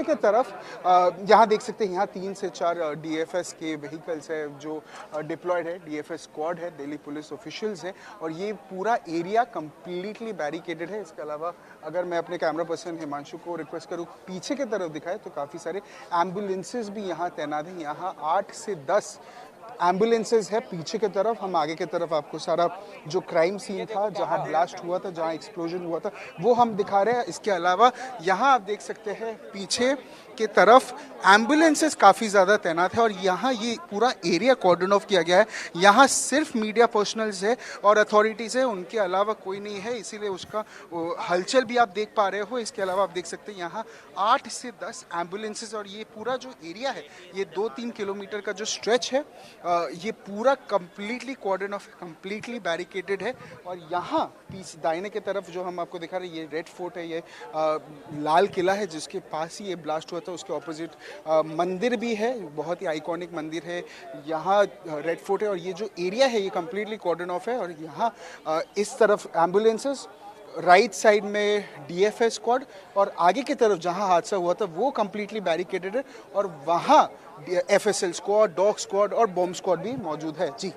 के तरफ यहाँ देख सकते हैं, यहाँ 3 से 4 डीएफएस के व्हीकल्स है जो डिप्लॉयड है। डीएफएस स्क्वाड है, दिल्ली पुलिस ऑफिशियल्स है और ये पूरा एरिया कंप्लीटली बैरिकेडेड है। इसके अलावा अगर मैं अपने कैमरा पर्सन हिमांशु को रिक्वेस्ट करूँ पीछे की तरफ दिखाए तो काफ़ी सारे एम्बुलेंसेज भी यहाँ तैनात हैं। यहाँ 8 से 10 एम्बुलेंसेज है पीछे की तरफ। हम आगे की तरफ आपको सारा जो क्राइम सीन था, जहां ब्लास्ट हुआ था, जहां एक्सप्लोजन हुआ था, वो हम दिखा रहे हैं। इसके अलावा यहाँ आप देख सकते हैं पीछे की तरफ एम्बुलेंसेज काफ़ी ज़्यादा तैनात है और यहाँ ये पूरा एरिया कॉर्डन ऑफ किया गया है। यहाँ सिर्फ मीडिया पर्सनल्स है और अथॉरिटीज़ है, उनके अलावा कोई नहीं है, इसीलिए उसका हलचल भी आप देख पा रहे हो। इसके अलावा आप देख सकते हैं यहाँ 8 से 10 एम्बुलेंसेज और ये पूरा जो एरिया है, ये 2-3 किलोमीटर का जो स्ट्रेच है, ये पूरा completely cordon off, completely barricaded है। और यहाँ पीछे दाहिने की तरफ जो हम आपको दिखा रहे हैं, ये रेड फोर्ट है, ये लाल किला है जिसके पास ही ये ब्लास्ट हुआ था। उसके ऑपोजिट मंदिर भी है, बहुत ही आइकॉनिक मंदिर है। यहाँ रेड फोर्ट है और ये जो एरिया है ये कंप्लीटली कॉर्डन ऑफ है। और यहाँ इस तरफ एम्बुलेंसेस, राइट साइड में डीएफएस स्क्वाड और आगे की तरफ जहां हादसा हुआ था वो कंप्लीटली बैरिकेडेड है और वहां एफएसएल स्क्वाड, डॉग स्क्वाड और बॉम्ब स्क्वाड भी मौजूद है। जी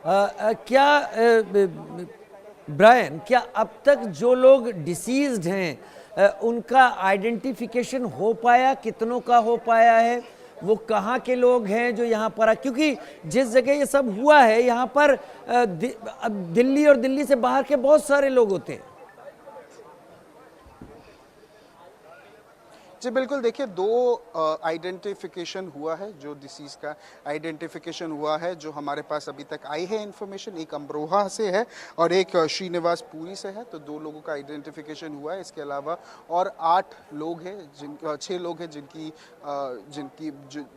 क्या ब्रायन, क्या अब तक जो लोग डिसीज्ड हैं उनका आइडेंटिफिकेशन हो पाया? कितनों का हो पाया है? वो कहाँ के लोग हैं जो यहाँ पर क्योंकि जिस जगह ये सब हुआ है यहाँ पर दिल्ली और दिल्ली से बाहर के बहुत सारे लोग होते हैं। जी बिल्कुल, देखिए 2 आइडेंटिफिकेशन हुआ है, जो डिसीज का आइडेंटिफिकेशन हुआ है जो हमारे पास अभी तक आई है इन्फॉर्मेशन। एक अमरोहा से है और एक श्रीनिवास पुरी से है, तो 2 लोगों का आइडेंटिफिकेशन हुआ है। इसके अलावा और 8 लोग हैं, 6 लोग हैं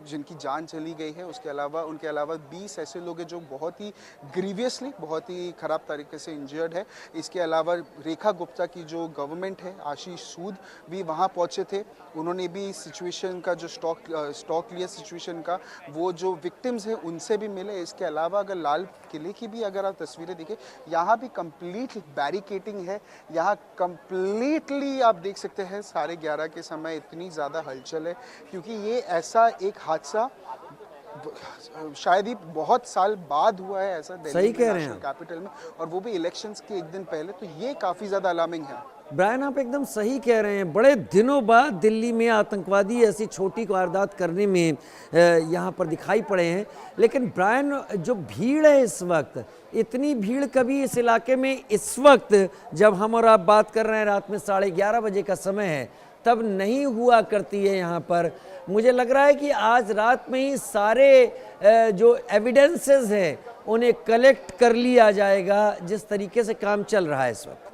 जिनकी जान चली गई है। उसके अलावा उनके अलावा 20 ऐसे लोग हैं जो बहुत ही ग्रीवियसली, बहुत ही ख़राब तरीके से इंजर्ड है। इसके अलावा रेखा गुप्ता की जो गवर्नमेंट है, आशीष सूद भी वहाँ पहुँचे थे। उन्होंने भी सिचुएशन का जो स्टॉक लिया सिचुएशन का, वो जो विक्टिम्स हैं उनसे भी मिले। इसके अलावा अगर लाल किले की भी अगर आप तस्वीरें देखें, यहाँ भी कंप्लीट बैरिकेटिंग है। यहाँ कंप्लीटली आप देख सकते हैं 11:30 के समय इतनी ज़्यादा हलचल है क्योंकि ये ऐसा एक हादसा शायद ही बहुत साल बाद हुआ है ऐसा दिल्ली में, नेशनल कैपिटल में, और वो भी इलेक्शंस के एक दिन पहले। तो ये काफ़ी ज़्यादा अलार्मिंग है। ब्रायन, आप एकदम सही कह रहे हैं। बड़े दिनों बाद दिल्ली में आतंकवादी ऐसी छोटी वारदात करने में यहाँ पर दिखाई पड़े हैं। लेकिन ब्रायन, जो भीड़ है इस वक्त, इतनी भीड़ कभी इस इलाके में इस वक्त जब हम और आप बात कर रहे हैं, रात में 11:30 बजे का समय है, तब नहीं हुआ करती है यहाँ पर। मुझे लग रहा है कि आज रात में ही सारे जो एविडेंसेस हैं उन्हें कलेक्ट कर लिया जाएगा, जिस तरीके से काम चल रहा है इस वक्त।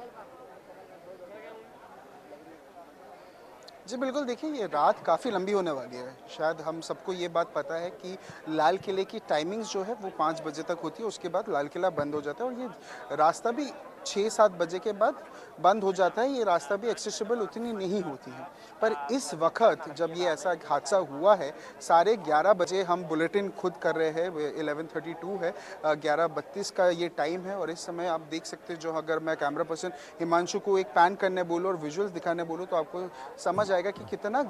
जी बिल्कुल, देखिए ये रात काफ़ी लंबी होने वाली है। शायद हम सबको ये बात पता है कि लाल किले की टाइमिंग्स जो है वो 5 बजे तक होती है, उसके बाद लाल किला बंद हो जाता है और ये रास्ता भी 6-7 बजे के बाद बंद हो जाता है। ये रास्ता भी एक्सेसिबल उतनी नहीं होती है। पर इस वक्त जब ये ऐसा हादसा हुआ है, 11:30 बजे हम बुलेटिन खुद कर रहे हैं, 11:32 है, 11:32 का ये टाइम है और इस समय आप देख सकते हैं, जो अगर मैं कैमरा पर्सन हिमांशु को एक पैन करने बोलूँ और विजुअल्स दिखाने बोलूँ तो आपको समझ आएगा कि कितना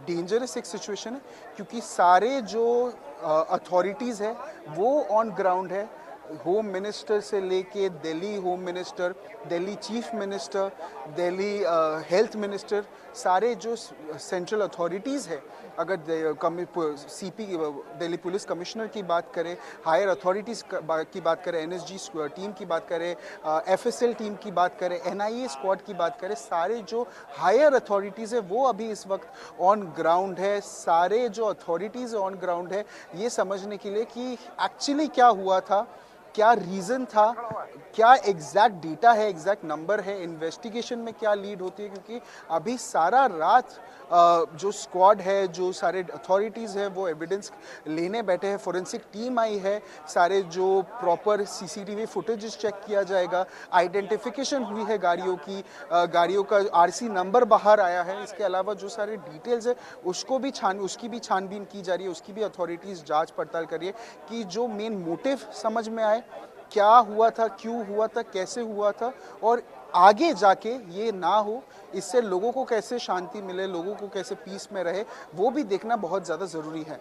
डेंजरस एक सिचुएशन है। क्योंकि सारे जो अथॉरिटीज़ है वो ऑन ग्राउंड है। होम मिनिस्टर से लेके Delhi home minister, Delhi chief minister, Delhi health minister, सारे जो सेंट्रल अथॉरिटीज़ है, अगर सीपी दिल्ली पुलिस कमिश्नर की बात करें, हायर अथॉरिटीज़ की बात करें, एनएसजी टीम की बात करें, एफएसएल टीम की बात करें, एनआईए स्क्वाड की बात करें, सारे जो हायर अथॉरिटीज़ है वो अभी इस वक्त ऑन ग्राउंड है। सारे जो अथॉरिटीज़ ऑन ग्राउंड है ये समझने के लिए कि एक्चुअली क्या हुआ था, क्या रीज़न था, क्या एग्जैक्ट डेटा है, एग्जैक्ट नंबर है, इन्वेस्टिगेशन में क्या लीड होती है। क्योंकि अभी सारा रात जो स्क्वाड है, जो सारे अथॉरिटीज़ हैं वो एविडेंस लेने बैठे हैं। फोरेंसिक टीम आई है, सारे जो प्रॉपर सीसीटीवी फुटेजेस चेक किया जाएगा, आइडेंटिफिकेशन हुई है गाड़ियों की, गाड़ियों का आरसी नंबर बाहर आया है। इसके अलावा जो सारे डिटेल्स है उसकी भी छानबीन की जा रही है, उसकी भी अथॉरिटीज़ जांच पड़ताल कर रही है कि जो मेन मोटिव समझ में आए, क्या हुआ था, क्यों हुआ था, कैसे हुआ था और आगे जाके ये ना हो, इससे लोगों को कैसे शांति मिले, लोगों को कैसे पीस में रहे, वो भी देखना बहुत ज़्यादा ज़रूरी है।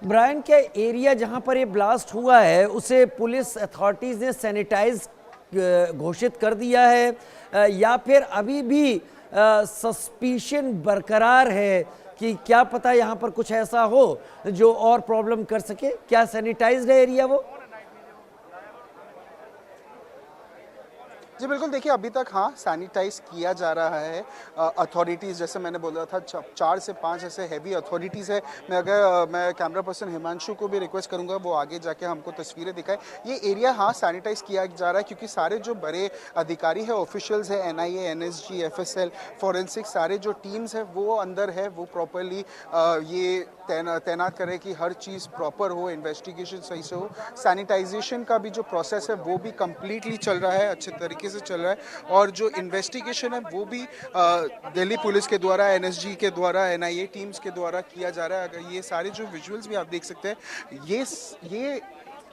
ब्रायन, क्या एरिया जहां पर ये ब्लास्ट हुआ है उसे पुलिस अथॉरिटीज ने सैनिटाइज घोषित कर दिया है, या फिर अभी भी सस्पिशन बरकरार है कि क्या पता यहां पर कुछ ऐसा हो जो और प्रॉब्लम कर सके? क्या सैनिटाइज्ड है एरिया वो? जी बिल्कुल, देखिए अभी तक हाँ सैनिटाइज किया जा रहा है। अथॉरिटीज़ जैसे मैंने बोला था 4 से 5 ऐसे हैवी अथॉरिटीज़ है। मैं कैमरा पर्सन हिमांशु को भी रिक्वेस्ट करूंगा वो आगे जाके हमको तस्वीरें दिखाए। ये एरिया हाँ सैनिटाइज किया जा रहा है क्योंकि सारे जो बड़े अधिकारी है, ऑफिशियल्स है, एनआईए, एनएसजी, एफएसएल, फॉरेंसिक, सारे जो टीम्स है वो अंदर है, वो प्रॉपरली ये तैनात करें कि हर चीज़ प्रॉपर हो, इन्वेस्टिगेशन सही से हो। सैनिटाइजेशन का भी जो प्रोसेस है वो भी कम्प्लीटली चल रहा है, अच्छे तरीके से चल रहा है। और जो इन्वेस्टिगेशन है वो भी दिल्ली पुलिस के द्वारा, एनएसजी के द्वारा, एनआईए टीम्स के द्वारा किया जा रहा है। अगर ये सारे जो विजुअल्स भी आप देख सकते हैं, ये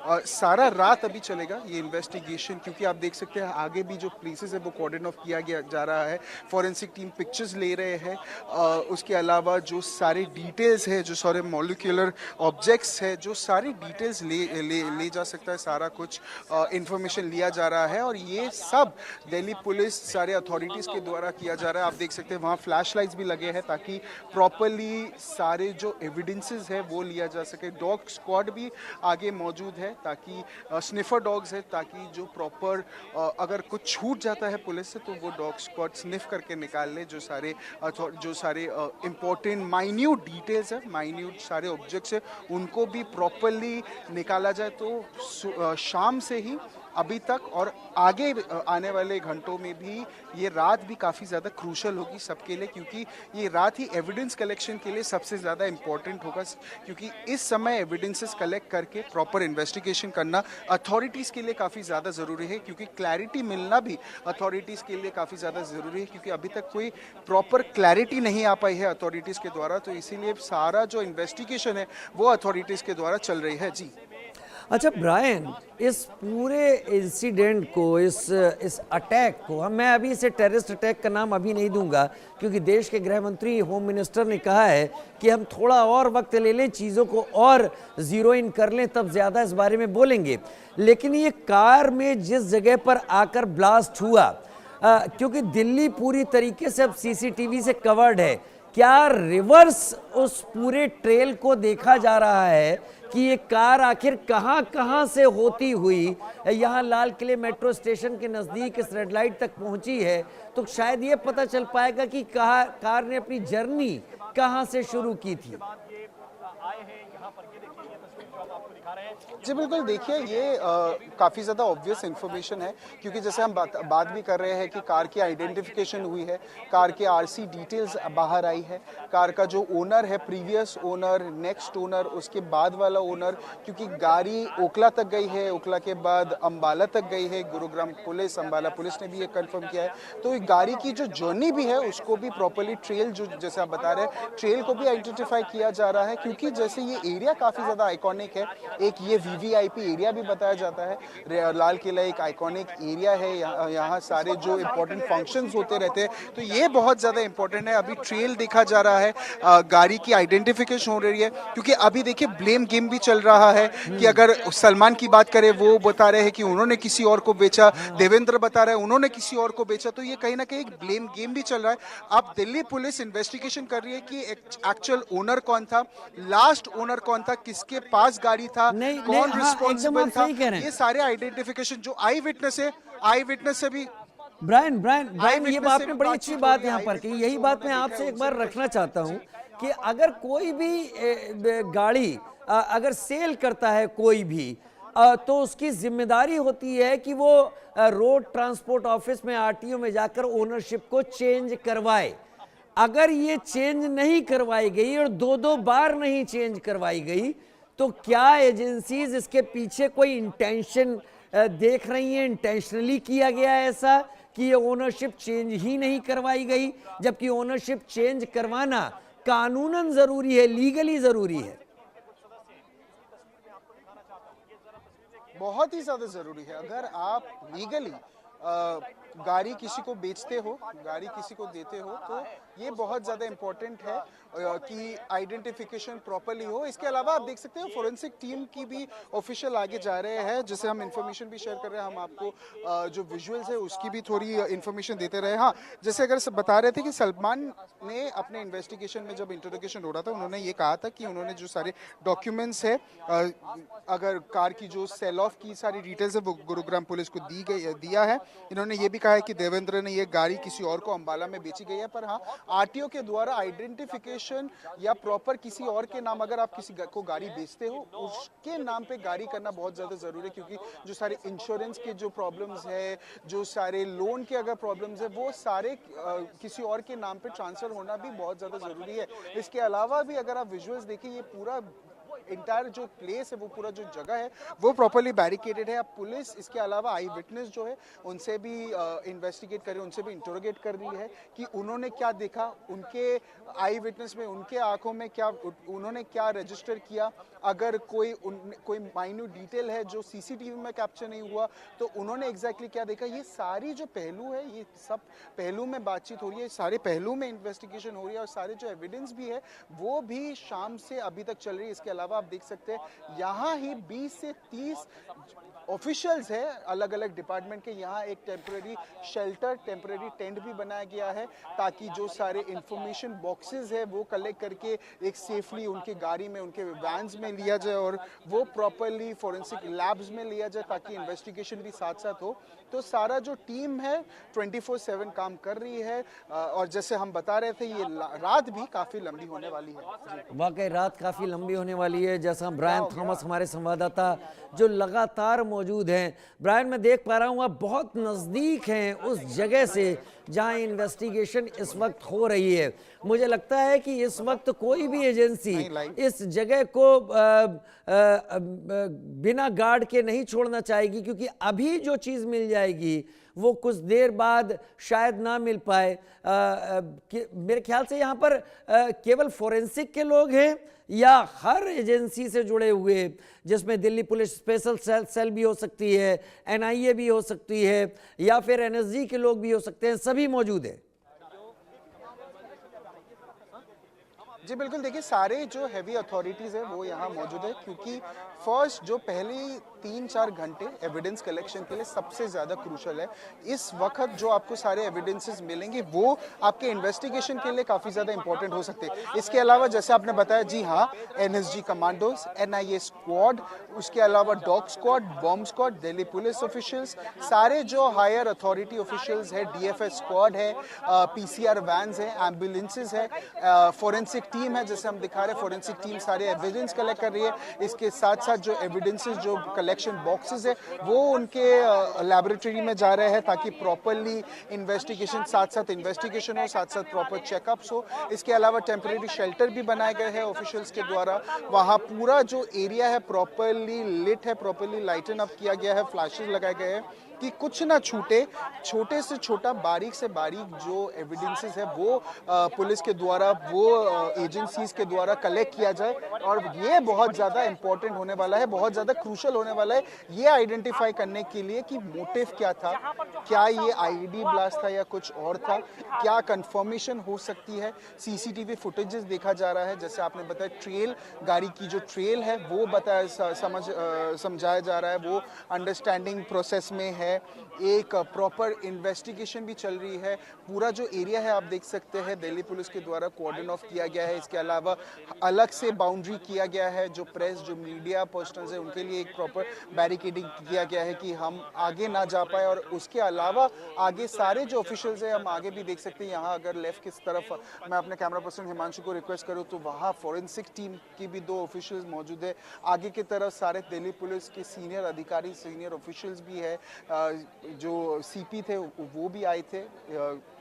सारा रात अभी चलेगा ये इन्वेस्टिगेशन, क्योंकि आप देख सकते हैं आगे भी जो प्लेसेस है वो कॉर्डन ऑफ किया गया जा रहा है। फॉरेंसिक टीम पिक्चर्स ले रहे हैं। उसके अलावा जो सारे डिटेल्स है, जो सारे मॉलिक्यूलर ऑब्जेक्ट्स है, जो सारी डिटेल्स ले जा सकता है, सारा कुछ इंफॉर्मेशन लिया जा रहा है। और ये सब दिल्ली पुलिस सारे अथॉरिटीज़ के द्वारा किया जा रहा है। आप देख सकते हैं वहाँ फ्लैश लाइट्स भी लगे हैं ताकि प्रॉपरली सारे जो एविडेंसेस है वो लिया जा सके। डॉग स्क्वाड भी आगे मौजूद है ताकि स्निफर डॉग्स है, ताकि जो प्रॉपर अगर कुछ छूट जाता है पुलिस से तो वो डॉग स्क्वाड स्निफ करके निकाल ले। जो सारे इम्पोर्टेंट माइन्यूट डिटेल्स है, माइन्यूट सारे ऑब्जेक्ट्स है, उनको भी प्रॉपरली निकाला जाए। तो शाम से ही अभी तक और आगे आने वाले घंटों में भी ये रात भी काफ़ी ज़्यादा क्रूशल होगी सबके लिए, क्योंकि ये रात ही एविडेंस कलेक्शन के लिए सबसे ज़्यादा इम्पॉर्टेंट होगा। क्योंकि इस समय एविडेंसेस कलेक्ट करके प्रॉपर इन्वेस्टिगेशन करना अथॉरिटीज़ के लिए काफ़ी ज़्यादा ज़रूरी है, क्योंकि क्लैरिटी मिलना भी अथॉरिटीज़ के लिए काफ़ी ज़्यादा ज़रूरी है, क्योंकि अभी तक कोई प्रॉपर क्लैरिटी नहीं आ पाई है अथॉरिटीज़ के द्वारा। तो इसीलिए सारा जो इन्वेस्टिगेशन है वो अथॉरिटीज़ के द्वारा चल रही है। जी अच्छा ब्रायन, इस पूरे इंसिडेंट को, इस अटैक को मैं अभी इसे टेररिस्ट अटैक का नाम अभी नहीं दूंगा, क्योंकि देश के गृह मंत्री, होम मिनिस्टर ने कहा है कि हम थोड़ा और वक्त ले लें, चीज़ों को और ज़ीरो इन कर लें, तब ज़्यादा इस बारे में बोलेंगे। लेकिन ये कार में जिस जगह पर आकर ब्लास्ट हुआ, क्योंकि दिल्ली पूरी तरीके से अब सीसीटीवी से कवर्ड है, क्या रिवर्स उस पूरे ट्रेल को देखा जा रहा है कि ये कार आखिर कहां कहां से होती हुई यहां लाल किले मेट्रो स्टेशन के नज़दीक इस रेड लाइट तक पहुंची है? तो शायद ये पता चल पाएगा कि कार ने अपनी जर्नी कहां से शुरू की थी। जी बिल्कुल, देखिए ये काफ़ी ज़्यादा ऑब्वियस इन्फॉर्मेशन है, क्योंकि जैसे हम बात भी कर रहे हैं कि कार की आइडेंटिफिकेशन हुई है, कार के आरसी डिटेल्स बाहर आई है, कार का जो ओनर है, प्रीवियस ओनर, नेक्स्ट ओनर, उसके बाद वाला ओनर, क्योंकि गाड़ी ओखला तक गई है, ओखला के बाद अंबाला तक गई है। गुरुग्राम पुलिस, अंबाला पुलिस ने भी ये कंफर्म किया है। तो गाड़ी की जो जर्नी भी है उसको भी प्रॉपरली ट्रेल, जो जैसे आप बता रहे हैं, ट्रेल को भी आइडेंटिफाई किया जा रहा है, क्योंकि जैसे ये एरिया काफ़ी ज़्यादा आइकॉनिक है। एक ये वीवीआईपी एरिया भी बताया जाता है। लाल किला एक आइकॉनिक एरिया है, यहाँ सारे जो इम्पोर्टेंट फंक्शंस होते रहते हैं, तो ये बहुत ज़्यादा इंपॉर्टेंट है। अभी ट्रेल देखा जा रहा है, गाड़ी की आइडेंटिफिकेशन हो रही है, क्योंकि अभी देखिए ब्लेम गेम भी चल रहा है कि अगर सलमान की बात करें, वो बता रहे हैं कि उन्होंने किसी और को बेचा, देवेंद्र बता रहे हैं उन्होंने किसी और को बेचा, तो ये कहीं ना कहीं एक ब्लेम गेम भी चल रहा है। अब दिल्ली पुलिस इन्वेस्टिगेशन कर रही है कि एक्चुअल ओनर कौन था, लास्ट ओनर कौन था, किसके पास गाड़ी था, कौन रिस्पॉन्सिबल था। ये सारे आइडेंटिफिकेशन जो आई विटनेस है, आई विटनेस से भी ब्रायन ब्रायन ब्रायन ये आपने बड़ी अच्छी बात यहाँ पर की। यही बात मैं आपसे एक बार रखना चाहता हूँ कि अगर कोई भी गाड़ी अगर सेल करता है कोई भी, तो उसकी जिम्मेदारी होती है कि वो रोड ट्रांसपोर्ट ऑफिस में, आरटीओ में जाकर ओनरशिप को चेंज करवाए। अगर ये चेंज नहीं करवाई गई और दो बार नहीं चेंज करवाई गई, तो क्या एजेंसीज इसके पीछे कोई इंटेंशन देख रही हैं, इंटेंशनली किया गया है ऐसा कि ये ओनरशिप चेंज ही नहीं करवाई गई, जबकि ओनरशिप चेंज करवाना कानूनन जरूरी है, लीगली जरूरी है? बहुत ही ज़्यादा ज़रूरी है। अगर आप लीगली गाड़ी किसी को बेचते हो, गाड़ी किसी को देते हो, तो ये बहुत ज़्यादा इम्पोर्टेंट है कि आइडेंटिफिकेशन प्रॉपरली हो। इसके अलावा आप देख सकते हो फोरेंसिक टीम की भी ऑफिशियल आगे जा रहे हैं, जिससे हम इंफॉर्मेशन भी शेयर कर रहे हैं। हम आपको जो विजुअल्स है उसकी भी थोड़ी इंफॉर्मेशन देते रहे। हाँ, जैसे अगर सब बता रहे थे कि सलमान ने अपने इन्वेस्टिगेशन में जब इंटरोगेशन हो रहा था, उन्होंने ये कहा था कि उन्होंने जो सारे डॉक्यूमेंट्स है, अगर कार की जो सेल ऑफ की सारी डिटेल्स है वो गुरुग्राम पुलिस को दिया है। इन्होंने ये भी कहा है कि देवेंद्र ने ये गाड़ी किसी और को अंबाला में बेची गई है, पर हाँ, आरटीओ के द्वारा आइडेंटिफिकेशन या प्रॉपर किसी और के नाम, अगर आप किसी को गाड़ी बेचते हो उसके नाम पे गाड़ी करना बहुत ज़्यादा ज़रूरी है, क्योंकि जो सारे इंश्योरेंस के जो प्रॉब्लम्स है, जो सारे लोन के अगर प्रॉब्लम्स है, वो सारे किसी और के नाम पे ट्रांसफ़र होना भी बहुत ज़्यादा ज़रूरी है। इसके अलावा भी अगर आप विजुअल्स देखिए, ये पूरा इंटायर जो प्लेस है, वो पूरा जो जगह है वो प्रॉपर्ली बैरिकेडेड है। अब पुलिस इसके अलावा आई विटनेस जो है उनसे भी इन्वेस्टिगेट कर रही है, उनसे भी इंटरोगेट कर रही है कि उन्होंने क्या देखा, उनके आई विटनेस में उनके आंखों में क्या, उन्होंने क्या रजिस्टर किया। अगर कोई माइन्यूट डिटेल है जो सीसीटीवी में कैप्चर नहीं हुआ, तो उन्होंने एग्जैक्टली क्या देखा। ये सारी जो पहलू है, ये सब पहलू में बातचीत हो रही है, सारे पहलू में इन्वेस्टिगेशन हो रही है, और सारे जो एविडेंस भी है वो भी शाम से अभी तक चल रही है। इसके अलावा आप देख सकते हैं यहाँ ही 20 से 30 ऑफिशियल्स है अलग अलग डिपार्टमेंट के। यहाँ एक टेम्परेरी शेल्टर, टेम्परेरी टेंट भी बनाया गया है, ताकि जो सारे इंफॉर्मेशन बॉक्सेस है वो कलेक्ट करके एक सेफली उनके गाड़ी में, उनके वैन्स में लिया जाए, और वो प्रॉपरली फोरेंसिक लैब्स में लिया जाए, ताकि इन्वेस्टिगेशन भी साथ साथ हो। तो सारा जो टीम है 24/7 काम कर रही है, और जैसे हम बता रहे थे, ये रात भी काफ़ी लंबी होने वाली है। वाकई रात काफ़ी लंबी होने वाली है, जैसा ब्रायन थॉमस हमारे संवाददाता जो लगातार मौजूद हैं। ब्रायन, मैं देख पा रहा हूँ आप बहुत नज़दीक हैं उस जगह से जहाँ इन्वेस्टिगेशन इस वक्त हो रही है। मुझे लगता है कि इस वक्त कोई भी एजेंसी इस जगह को बिना गार्ड के नहीं छोड़ना चाहेगी, क्योंकि अभी जो चीज़ मिल जाएगी वो कुछ देर बाद शायद ना मिल पाए। मेरे ख्याल से यहाँ पर केवल फोरेंसिक के लोग हैं या हर एजेंसी से जुड़े हुए, जिसमें दिल्ली पुलिस स्पेशल सेल भी हो सकती है, एनआईए भी हो सकती है, या फिर एनएसजी के लोग भी हो सकते हैं, सभी मौजूद हैं? जी बिल्कुल, देखिए सारे जो हैवी अथॉरिटीज़ है वो यहाँ मौजूद है, क्योंकि फर्स्ट जो पहली 3-4 घंटे एविडेंस कलेक्शन के लिए सबसे ज़्यादा क्रूशल है। इस वक्त जो आपको सारे एविडेंसेस मिलेंगे वो आपके इन्वेस्टिगेशन के लिए काफ़ी ज़्यादा इंपॉर्टेंट हो सकते हैं। इसके अलावा जैसे आपने बताया, जी हाँ, एनएसजी कमांडोज, एनआईए स्क्वाड, उसके अलावा dog squad, bomb squad, Delhi police officials, सारे जो हायर अथॉरिटी ऑफिशियल्स है, डीएफएस स्क्वाड है, पीसीआर वैन्स है, एम्बुलेंसेज है, फोरेंसिक टीम है, जैसे हम दिखा रहे हैं फोरेंसिक टीम सारे एविडेंस कलेक्ट कर रही है। इसके साथ साथ जो एविडेंसेस, जो कलेक्शन बॉक्सेस है, वो उनके लैबोरेटरी में जा रहे हैं, ताकि प्रॉपरली इन्वेस्टिगेशन, साथ साथ इन्वेस्टिगेशन हो, साथ साथ प्रॉपर चेकअप्स हो। इसके अलावा टेम्परेरी शेल्टर भी बनाए गए हैं ऑफिशियल्स के द्वारा। वहाँ पूरा जो एरिया है प्रॉपरली लिट है, प्रॉपरली लाइटन अप किया गया है, फ्लैशेस लगाए गए हैं कि कुछ ना छूटे। छोटे से छोटा, बारीक से बारीक जो एविडेंसेस है वो पुलिस के द्वारा, वो एजेंसीज के द्वारा कलेक्ट किया जाए। और ये बहुत ज़्यादा इंपॉर्टेंट होने वाला है, बहुत ज़्यादा क्रूशल होने वाला है, ये आइडेंटिफाई करने के लिए कि मोटिव क्या था, क्या ये आईईडी ब्लास्ट था या कुछ और था, क्या कंफर्मेशन हो सकती है। सीसीटीवी फुटेजेस देखा जा रहा है, जैसे आपने बताया ट्रेल, गाड़ी की जो ट्रेल है वो समझाया जा रहा है, वो अंडरस्टैंडिंग प्रोसेस में है। एक प्रॉपर इन्वेस्टिगेशन भी चल रही है। पूरा जो एरिया है आप देख सकते हैं दिल्ली पुलिस के द्वारा कॉर्डन ऑफ किया गया है। इसके अलावा अलग से बाउंड्री किया गया है, जो प्रेस, जो मीडिया पर्सनल्स है उनके लिए एक प्रॉपर बैरिकेडिंग किया गया है कि हम आगे ना जा पाए। और उसके अलावा आगे सारे जो ऑफिशियल्स हैं, हम आगे भी देख सकते हैं। यहाँ अगर लेफ्ट की तरफ मैं अपने कैमरा पर्सन हिमांशु को रिक्वेस्ट करूँ तो वहाँ फॉरेंसिक टीम की भी 2 ऑफिशियल्स मौजूद है। आगे की तरफ सारे दिल्ली पुलिस के सीनियर अधिकारी, सीनियर ऑफिशियल्स भी है। जो सीपी थे वो भी आए थे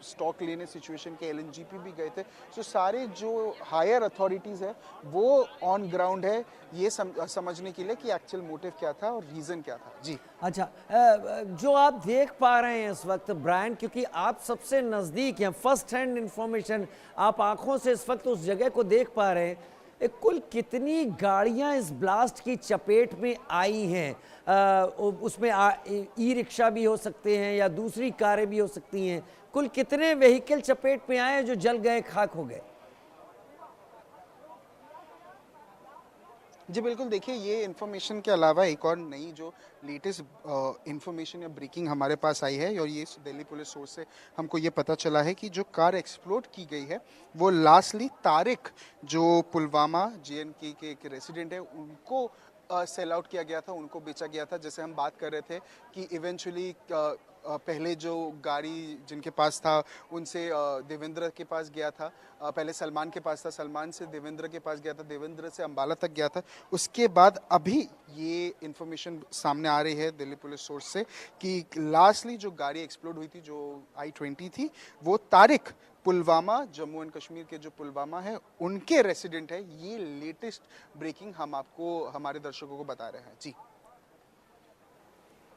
स्टॉक लेने सिचुएशन के, एलएनजीपी भी गए थे। सो सारे जो हायर अथॉरिटीज़ है वो ऑन ग्राउंड है, ये समझने के लिए कि एक्चुअल मोटिव क्या था और रीज़न क्या था। जी अच्छा, जो आप देख पा रहे हैं इस वक्त ब्रायन, क्योंकि आप सबसे नज़दीक हैं, फर्स्ट हैंड इंफॉर्मेशन आप आंखों से इस वक्त उस जगह को देख पा रहे हैं, कुल कितनी गाड़ियां इस ब्लास्ट की चपेट में आई हैं? उसमें ई रिक्शा भी हो सकते हैं या दूसरी कारें भी हो सकती हैं। कुल कितने व्हीकल चपेट में आए हैं जो जल गए, खाक हो गए? जी बिल्कुल, देखिए ये इन्फॉर्मेशन के अलावा एक और नई जो लेटेस्ट इन्फॉर्मेशन या ब्रेकिंग हमारे पास आई है, और ये दिल्ली पुलिस सोर्स से हमको ये पता चला है कि जो कार एक्सप्लोड की गई है वो लास्टली तारिक, जो पुलवामा JNK के एक रेसिडेंट है, उनको सेल आउट किया गया था, उनको बेचा गया था। जैसे हम बात कर रहे थे कि इवेंचुअली पहले जो गाड़ी जिनके पास था उनसे देवेंद्र के पास गया था, पहले सलमान के पास था, सलमान से देवेंद्र के पास गया था, देवेंद्र से अंबाला तक गया था। उसके बाद अभी ये इन्फॉर्मेशन सामने आ रही है दिल्ली पुलिस सोर्स से कि लास्टली जो गाड़ी एक्सप्लोड हुई थी, जो I-20 थी, वो तारिक पुलवामा, जम्मू एंड कश्मीर के जो पुलवामा है उनके रेसिडेंट है। ये लेटेस्ट ब्रेकिंग हम आपको, हमारे दर्शकों को बता रहे हैं। जी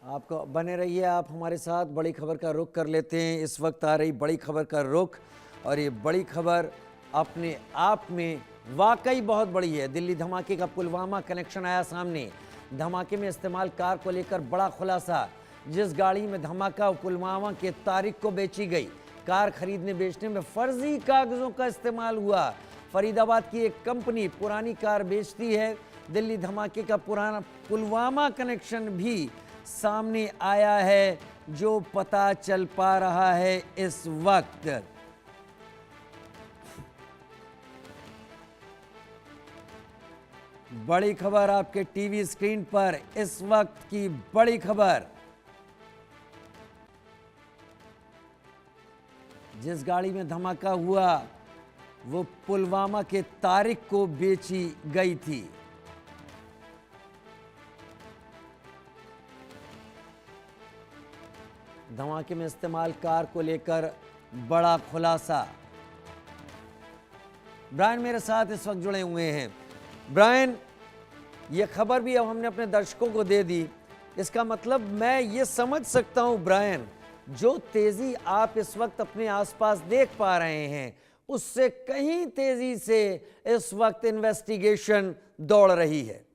आपको बने रहिए आप हमारे साथ। बड़ी खबर का रुख कर लेते हैं। इस वक्त आ रही बड़ी खबर का रुख, और ये बड़ी खबर अपने आप में वाकई बहुत बड़ी है। दिल्ली धमाके का पुलवामा कनेक्शन आया सामने। धमाके में इस्तेमाल कार को लेकर बड़ा खुलासा। जिस गाड़ी में धमाका पुलवामा के तारिक को बेची गई, कार खरीदने बेचने में फर्जी कागजों का इस्तेमाल हुआ। फरीदाबाद की एक कंपनी पुरानी कार बेचती है। दिल्ली धमाके का पुराना पुलवामा कनेक्शन भी सामने आया है, जो पता चल पा रहा है इस वक्त। बड़ी खबर आपके टीवी स्क्रीन पर, इस वक्त की बड़ी खबर। जिस गाड़ी में धमाका हुआ वो पुलवामा के तारिक को बेची गई थी। धमाके में इस्तेमाल कार को लेकर बड़ा खुलासा। ब्रायन मेरे साथ इस वक्त जुड़े हुए हैं। ब्रायन, ये खबर भी अब हमने अपने दर्शकों को दे दी। इसका मतलब मैं ये समझ सकता हूं ब्रायन, जो तेजी आप इस वक्त अपने आसपास देख पा रहे हैं, उससे कहीं तेजी से इस वक्त इन्वेस्टिगेशन दौड़ रही है।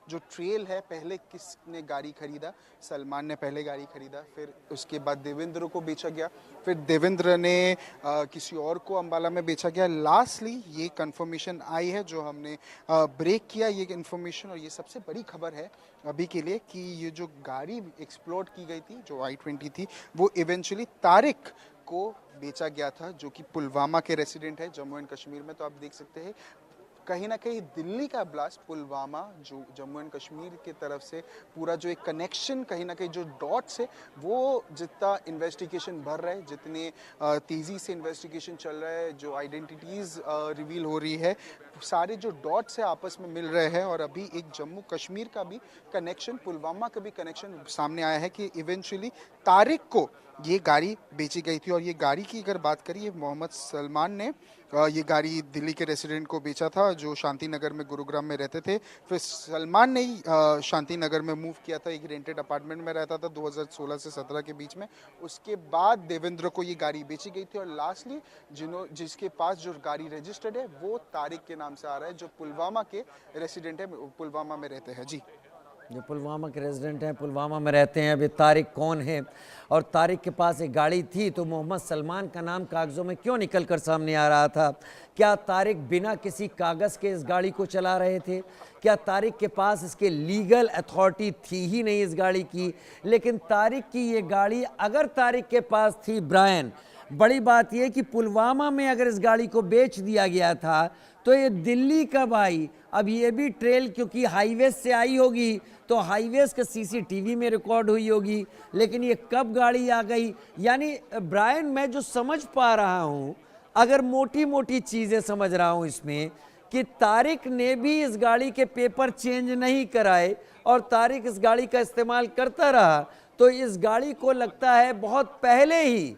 जो ट्रेल है, पहले किसने गाड़ी खरीदा, सलमान ने पहले गाड़ी खरीदा, फिर उसके बाद देवेंद्र को बेचा गया, फिर देवेंद्र ने किसी और को अंबाला में बेचा गया। लास्टली ये कंफर्मेशन आई है जो हमने ब्रेक किया ये इन्फॉर्मेशन, और ये सबसे बड़ी खबर है अभी के लिए कि ये जो गाड़ी एक्सप्लोड की गई थी, जो I-20 थी, वो इवेंचुअली तारिक को बेचा गया था, जो कि पुलवामा के रेसिडेंट है जम्मू एंड कश्मीर में। तो आप देख सकते हैं कहीं ना कहीं दिल्ली का ब्लास्ट पुलवामा, जो जम्मू एंड कश्मीर की तरफ से पूरा जो एक कनेक्शन, कहीं ना कहीं जो डॉट्स है, वो जितना इन्वेस्टिगेशन बढ़ रहा है, जितने तेज़ी से इन्वेस्टिगेशन चल रहा है, जो आइडेंटिटीज़ रिवील हो रही है, सारे जो डॉट्स है आपस में मिल रहे हैं। और अभी एक जम्मू कश्मीर का भी कनेक्शन, पुलवामा का भी कनेक्शन सामने आया है कि इवेंचुअली तारिक को ये गाड़ी बेची गई थी। और ये गाड़ी की अगर बात करिए, मोहम्मद सलमान ने ये गाड़ी दिल्ली के रेसिडेंट को बेचा था, जो शांति नगर में, गुरुग्राम में रहते थे। फिर सलमान ने ही शांति नगर में मूव किया था, एक रेंटेड अपार्टमेंट में रहता था 2016 से 17 के बीच में। उसके बाद देवेंद्र को ये गाड़ी बेची गई थी, और लास्टली जिसके पास जो गाड़ी रजिस्टर्ड है वो तारिक के नाम से आ रहा है, जो पुलवामा के रेसिडेंट है, पुलवामा में रहते हैं। जी, जो पुलवामा के रेजिडेंट हैं, पुलवामा में रहते हैं। अब ये तारिक कौन है, और तारिक के पास एक गाड़ी थी, तो मोहम्मद सलमान का नाम कागज़ों में क्यों निकल कर सामने आ रहा था? क्या तारिक बिना किसी कागज़ के इस गाड़ी को चला रहे थे? क्या तारिक के पास इसके लीगल अथॉरिटी थी ही नहीं इस गाड़ी की? लेकिन तारिक की ये गाड़ी अगर तारिक के पास थी ब्रायन, बड़ी बात यह कि पुलवामा में अगर इस गाड़ी को बेच दिया गया था तो ये दिल्ली कब आई? अब ये भी ट्रेल क्योंकि हाईवे से आई होगी तो हाईवेज का CCTV में रिकॉर्ड हुई होगी, लेकिन ये कब गाड़ी आ गई? यानी ब्रायन, मैं जो समझ पा रहा हूँ, अगर मोटी मोटी चीज़ें समझ रहा हूँ इसमें, कि तारिक ने भी इस गाड़ी के पेपर चेंज नहीं कराए और तारिक इस गाड़ी का इस्तेमाल करता रहा, तो इस गाड़ी को लगता है बहुत पहले ही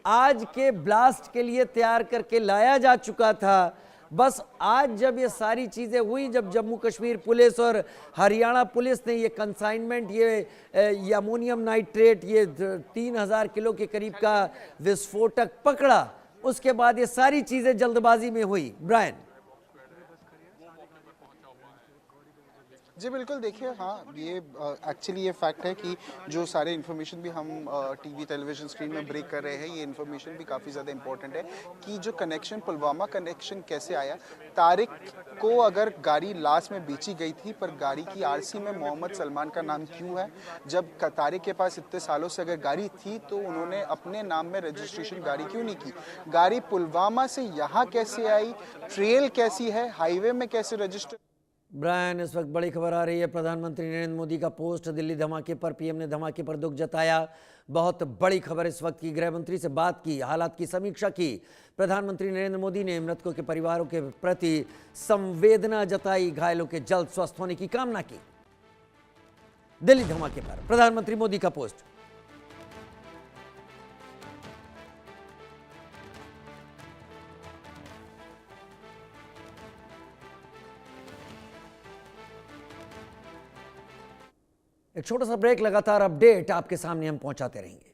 आज के ब्लास्ट के लिए तैयार करके लाया जा चुका था। बस आज जब ये सारी चीज़ें हुई, जब जम्मू कश्मीर पुलिस और हरियाणा पुलिस ने ये कंसाइनमेंट, ये अमोनियम नाइट्रेट, ये 3000 किलो के करीब का विस्फोटक पकड़ा, उसके बाद ये सारी चीज़ें जल्दबाजी में हुई। ब्रायन, जी बिल्कुल, देखिए हाँ, ये एक्चुअली ये फैक्ट है कि जो सारे इन्फॉर्मेशन भी हम टीवी टेलीविज़न स्क्रीन में ब्रेक कर रहे हैं, ये इन्फॉर्मेशन भी काफ़ी ज़्यादा इंपॉर्टेंट है कि जो कनेक्शन, पुलवामा कनेक्शन कैसे आया। तारिक को अगर गाड़ी लास्ट में बेची गई थी, पर गाड़ी की आरसी में मोहम्मद सलमान का नाम क्यों है? जब तारिक के पास इतने सालों से अगर गाड़ी थी तो उन्होंने अपने नाम में रजिस्ट्रेशन गाड़ी क्यों नहीं की? गाड़ी पुलवामा से यहाँ कैसे आई? ट्रेल कैसी है? हाईवे में कैसे रजिस्टर? ब्रायन, इस वक्त बड़ी खबर आ रही है। प्रधानमंत्री नरेंद्र मोदी का पोस्ट दिल्ली धमाके पर, पीएम ने धमाके पर दुख जताया। बहुत बड़ी खबर इस वक्त की। गृह मंत्री से बात की, हालात की समीक्षा की। प्रधानमंत्री नरेंद्र मोदी ने मृतकों के परिवारों के प्रति संवेदना जताई, घायलों के जल्द स्वस्थ होने की कामना की। दिल्ली धमाके पर प्रधानमंत्री मोदी का पोस्ट। एक छोटा सा ब्रेक, लगातार अपडेट आपके सामने हम पहुंचाते रहेंगे।